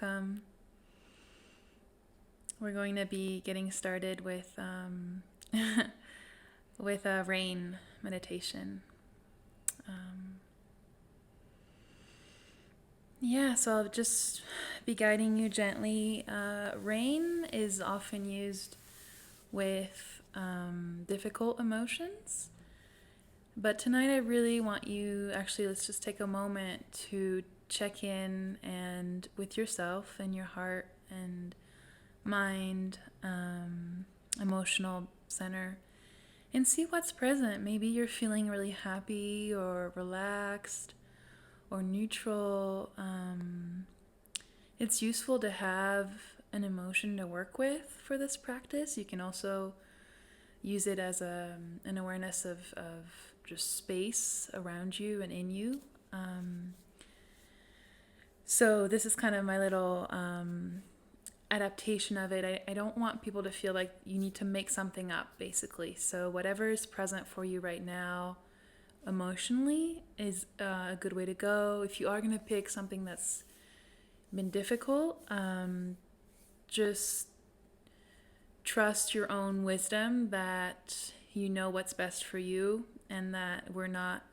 welcome. We're going to be getting started with with a rain meditation. So I'll just be guiding you gently. Rain is often used with difficult emotions, but tonight I really want you, actually, let's just take a moment to check in and with yourself and your heart and mind, emotional center, and see what's present. Maybe you're feeling really happy or relaxed or neutral. It's useful to have an emotion to work with for this practice. You can also use it as an awareness of just space around you and in you. So this is kind of my little adaptation of it. I don't want people to feel like you need to make something up, basically. So whatever is present for you right now emotionally is a good way to go. If you are going to pick something that's been difficult, just trust your own wisdom that you know what's best for you, and that we're not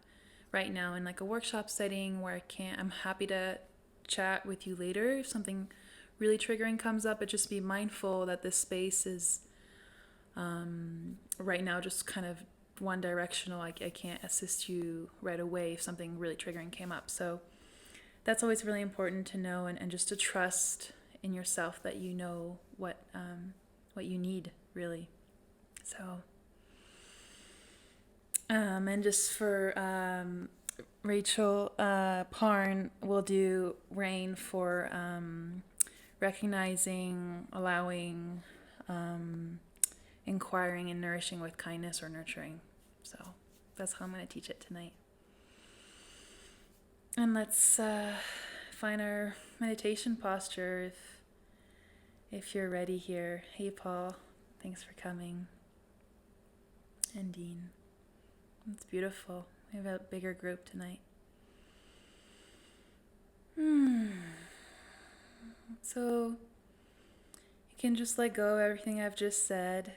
right now in like a workshop setting where I'm happy to chat with you later if something really triggering comes up, but just be mindful that this space is right now just kind of one directional. I can't assist you right away if something really triggering came up. So that's always really important to know, and just to trust in yourself that you know what you need, really. So and just for Rachel Parn will do rain for recognizing, allowing, inquiring, and nourishing with kindness or nurturing. So that's how I'm going to teach it tonight. And let's find our meditation posture if you're ready here. Hey, Paul, thanks for coming. And Dean. It's beautiful. We have a bigger group tonight. So you can just let go of everything I've just said,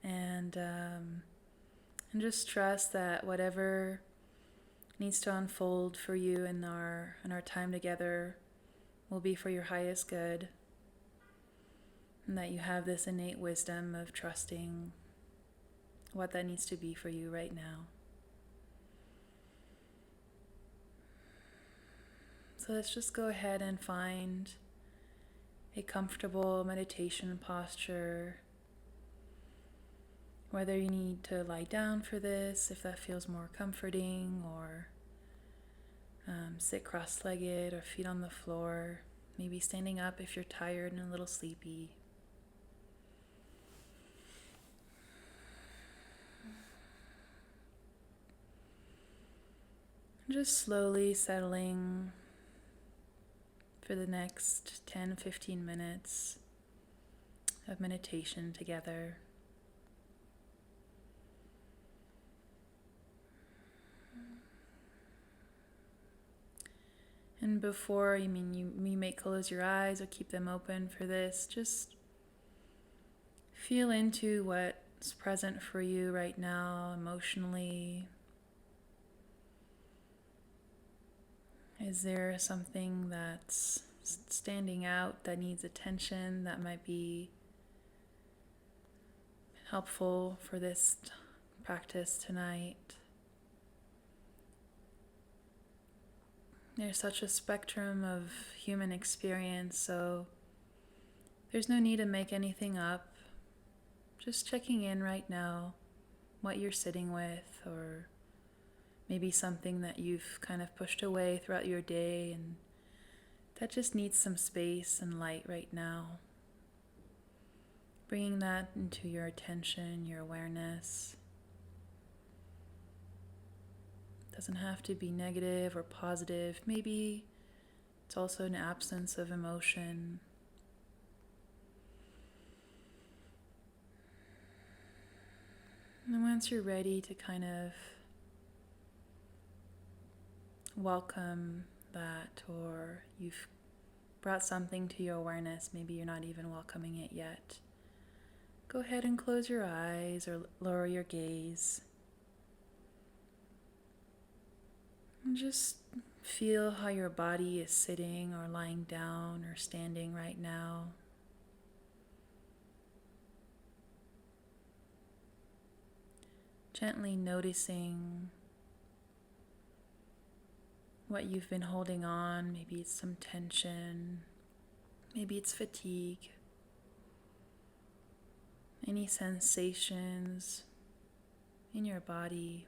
and just trust that whatever needs to unfold for you in our time together will be for your highest good, and that you have this innate wisdom of trusting what that needs to be for you right now. So let's just go ahead and find a comfortable meditation posture. Whether you need to lie down for this, if that feels more comforting, or sit cross-legged or feet on the floor, maybe standing up if you're tired and a little sleepy. Just slowly settling for the next 10-15 minutes of meditation together. And before, you may close your eyes or keep them open for this, just feel into what's present for you right now emotionally. Is there something that's standing out that needs attention that might be helpful for this practice tonight? There's such a spectrum of human experience, so there's no need to make anything up. Just checking in right now, what you're sitting with, or maybe something that you've kind of pushed away throughout your day and that just needs some space and light right now. Bringing that into your attention, your awareness. Doesn't have to be negative or positive. Maybe it's also an absence of emotion. And once you're ready to kind of welcome that, or you've brought something to your awareness, maybe you're not even welcoming it yet, go ahead and close your eyes or lower your gaze. And just feel how your body is sitting or lying down or standing right now. Gently noticing what you've been holding on. Maybe it's some tension, maybe it's fatigue. Any sensations in your body.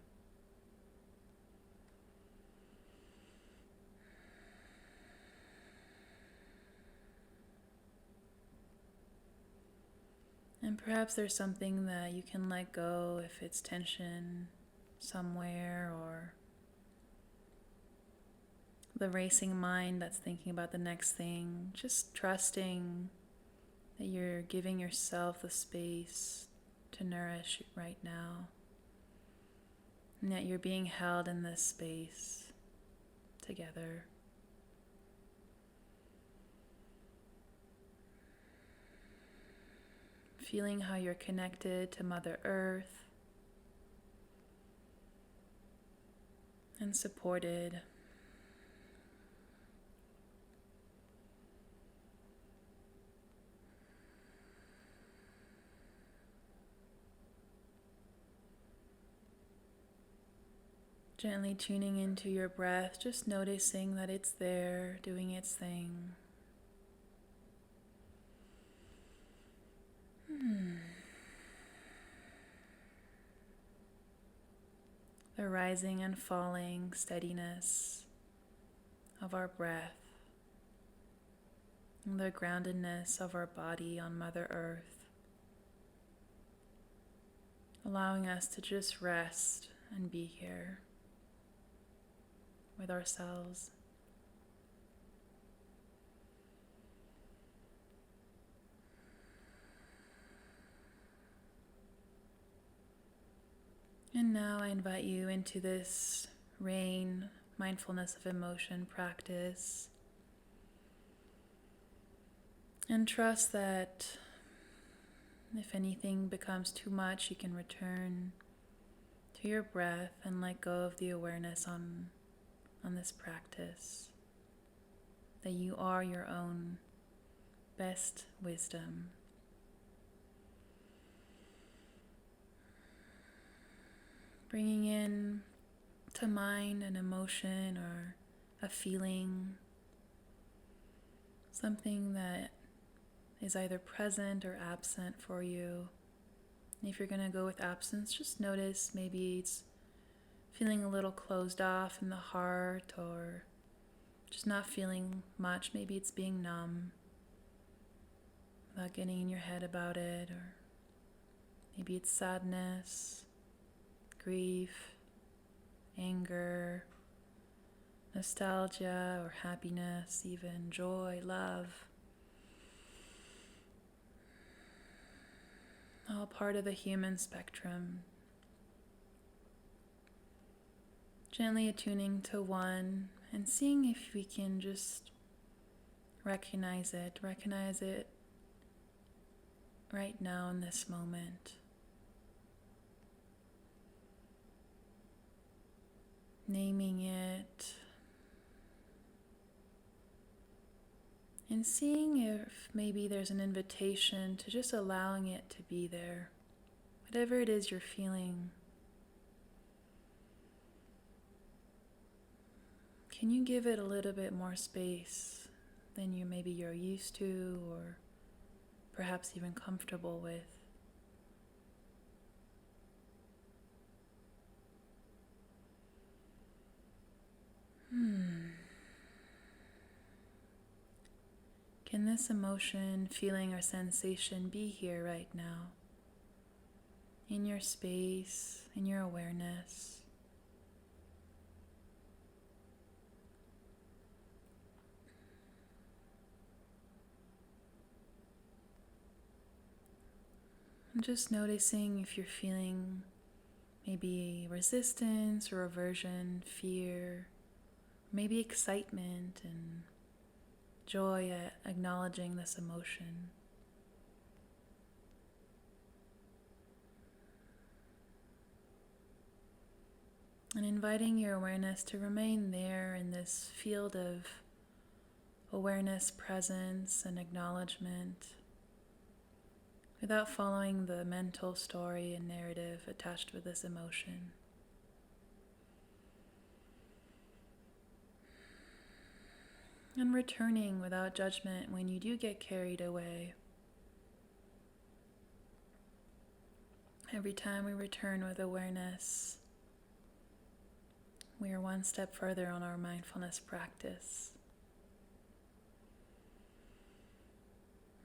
And perhaps there's something that you can let go if it's tension somewhere, or the racing mind that's thinking about the next thing. Just trusting that you're giving yourself the space to nourish right now, and that you're being held in this space together. Feeling how you're connected to Mother Earth and supported. Gently tuning into your breath, just noticing that it's there, doing its thing. The rising and falling steadiness of our breath, and the groundedness of our body on Mother Earth, allowing us to just rest and be here with ourselves. And now I invite you into this RAIN, mindfulness of emotion practice. And trust that if anything becomes too much, you can return to your breath and let go of the awareness on this practice. That you are your own best wisdom. Bringing in to mind an emotion or a feeling, something that is either present or absent for you. And if you're going to go with absence, just notice maybe it's feeling a little closed off in the heart, or just not feeling much. Maybe it's being numb without getting in your head about it, or maybe it's sadness, grief, anger, nostalgia, or happiness, even joy, love. All part of the human spectrum. Gently attuning to one and seeing if we can just recognize it right now in this moment. Naming it and seeing if maybe there's an invitation to just allowing it to be there. Whatever it is you're feeling, can you give it a little bit more space than you're used to, or perhaps even comfortable with? Can this emotion, feeling, or sensation be here right now? In your space, in your awareness? And just noticing if you're feeling maybe resistance or aversion, fear, maybe excitement, and joy at acknowledging this emotion. And inviting your awareness to remain there in this field of awareness, presence, and acknowledgement without following the mental story and narrative attached with this emotion. And returning without judgment when you do get carried away. Every time we return with awareness, we are one step further on our mindfulness practice.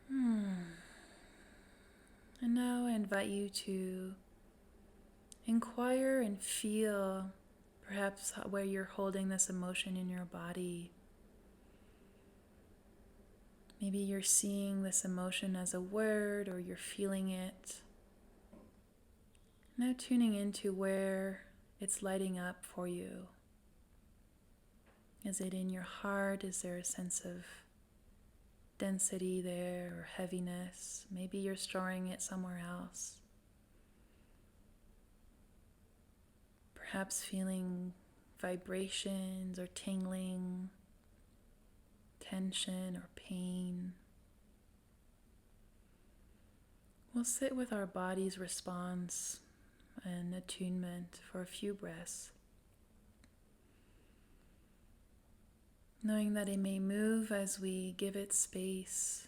And now I invite you to inquire and feel perhaps where you're holding this emotion in your body. Maybe you're seeing this emotion as a word or you're feeling it. Now tuning into where it's lighting up for you. Is it in your heart? Is there a sense of density there or heaviness? Maybe you're storing it somewhere else. Perhaps feeling vibrations or tingling, tension or pain. We'll sit with our body's response and attunement for a few breaths, knowing that it may move as we give it space.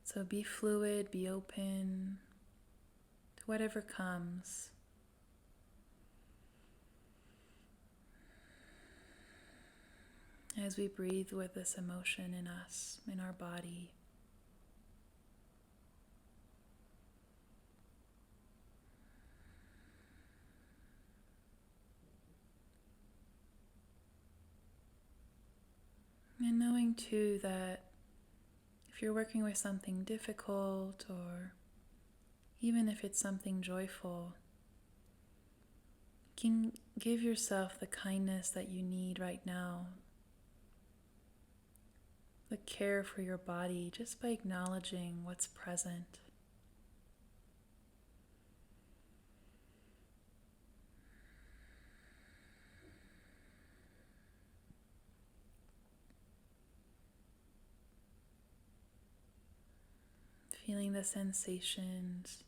So be fluid, be open to whatever comes. As we breathe with this emotion in us, in our body. And knowing too that if you're working with something difficult or even if it's something joyful, you can give yourself the kindness that you need right now. The care for your body just by acknowledging what's present. Feeling the sensations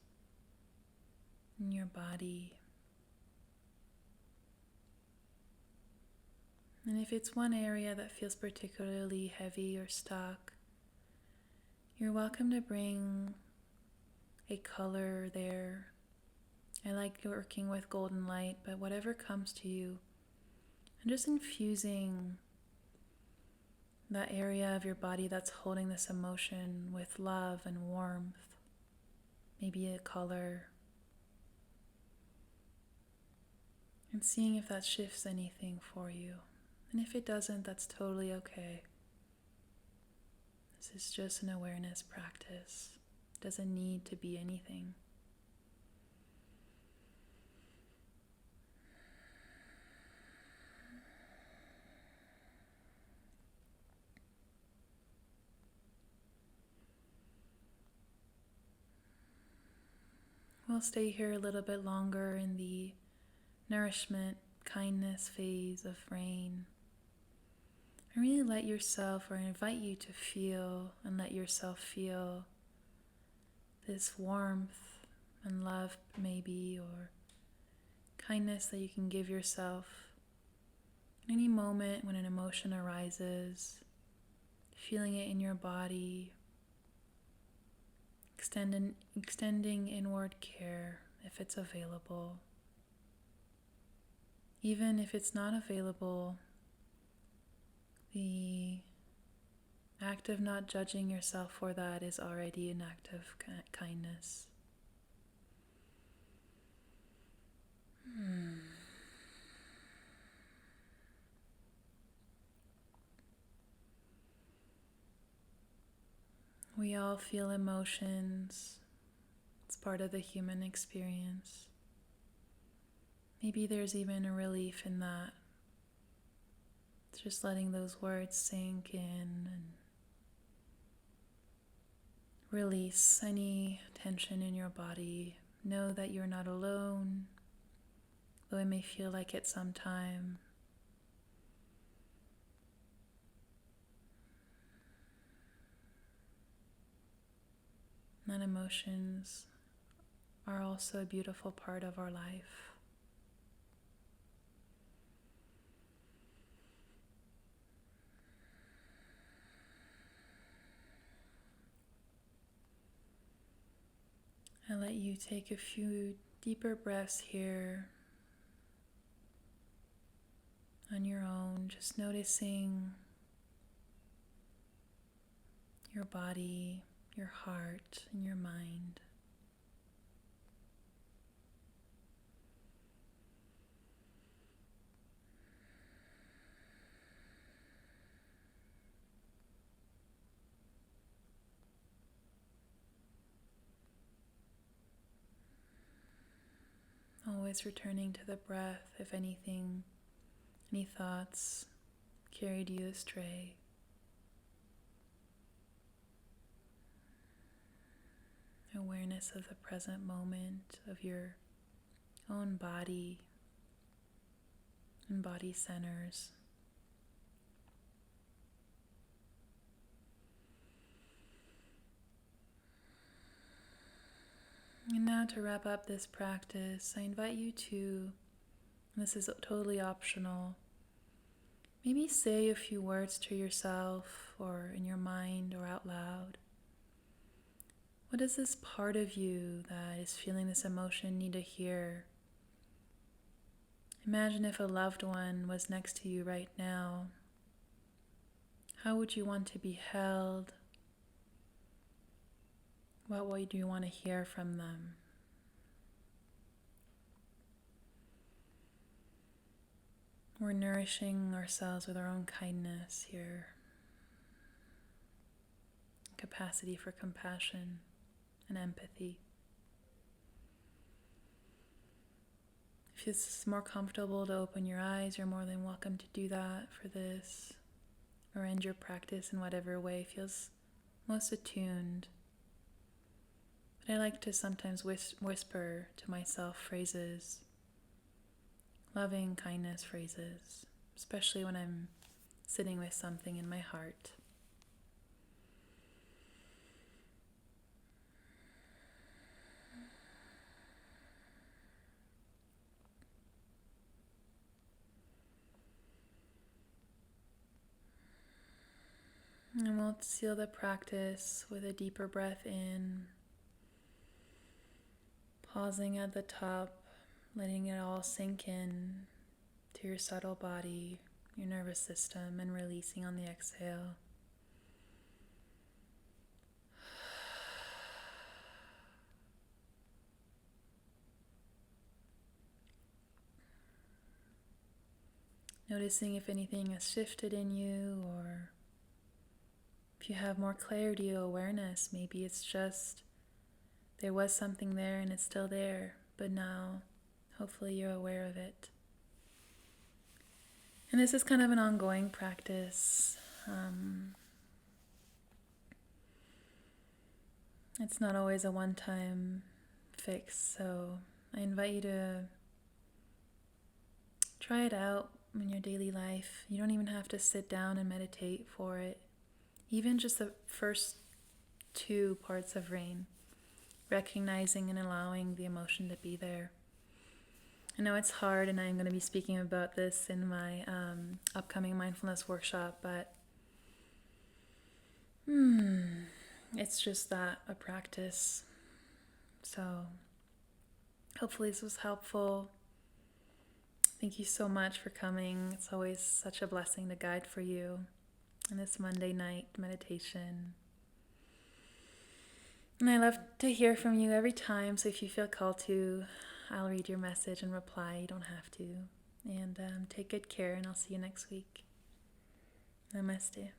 in your body. And if it's one area that feels particularly heavy or stuck, you're welcome to bring a color there. I like working with golden light, but whatever comes to you, and just infusing that area of your body that's holding this emotion with love and warmth, maybe a color, and seeing if that shifts anything for you. And if it doesn't, that's totally okay. This is just an awareness practice. It doesn't need to be anything. We'll stay here a little bit longer in the nourishment, kindness phase of rain. And really let yourself, or invite you to feel and let yourself feel this warmth and love maybe, or kindness that you can give yourself in any moment when an emotion arises, feeling it in your body, extending inward care if it's available. Even if it's not available, the act of not judging yourself for that is already an act of kindness. We all feel emotions. It's part of the human experience. Maybe there's even a relief in that. Just letting those words sink in and release any tension in your body. Know that you're not alone, though it may feel like it sometime. And emotions are also a beautiful part of our life. I let you take a few deeper breaths here on your own, just noticing your body, your heart, and your mind. Always returning to the breath if anything, any thoughts carried you astray. Awareness of the present moment, of your own body and body centers. And now to wrap up this practice, I invite you to, and this is totally optional, maybe say a few words to yourself or in your mind or out loud. What does this part of you that is feeling this emotion need to hear? Imagine if a loved one was next to you right now. How would you want to be held? What way do you want to hear from them? We're nourishing ourselves with our own kindness here. Capacity for compassion and empathy. If it's more comfortable to open your eyes, you're more than welcome to do that for this, or end your practice in whatever way feels most attuned. But I like to sometimes whisper to myself phrases, loving kindness phrases, especially when I'm sitting with something in my heart. And we'll seal the practice with a deeper breath in, pausing at the top, letting it all sink in to your subtle body, your nervous system, and releasing on the exhale. Noticing if anything has shifted in you, or if you have more clarity or awareness. Maybe it's just there was something there and it's still there, but now hopefully you're aware of it. And this is kind of an ongoing practice. It's not always a one-time fix, so I invite you to try it out in your daily life. You don't even have to sit down and meditate for it. Even just the first 2 parts of rain, recognizing and allowing the emotion to be there. I know it's hard, and I'm going to be speaking about this in my upcoming mindfulness workshop, but it's just that, a practice. So hopefully this was helpful. Thank you so much for coming. It's always such a blessing to guide for you in this Monday night meditation. And I love to hear from you every time, so if you feel called to, I'll read your message and reply. You don't have to. And take good care, and I'll see you next week. Namaste.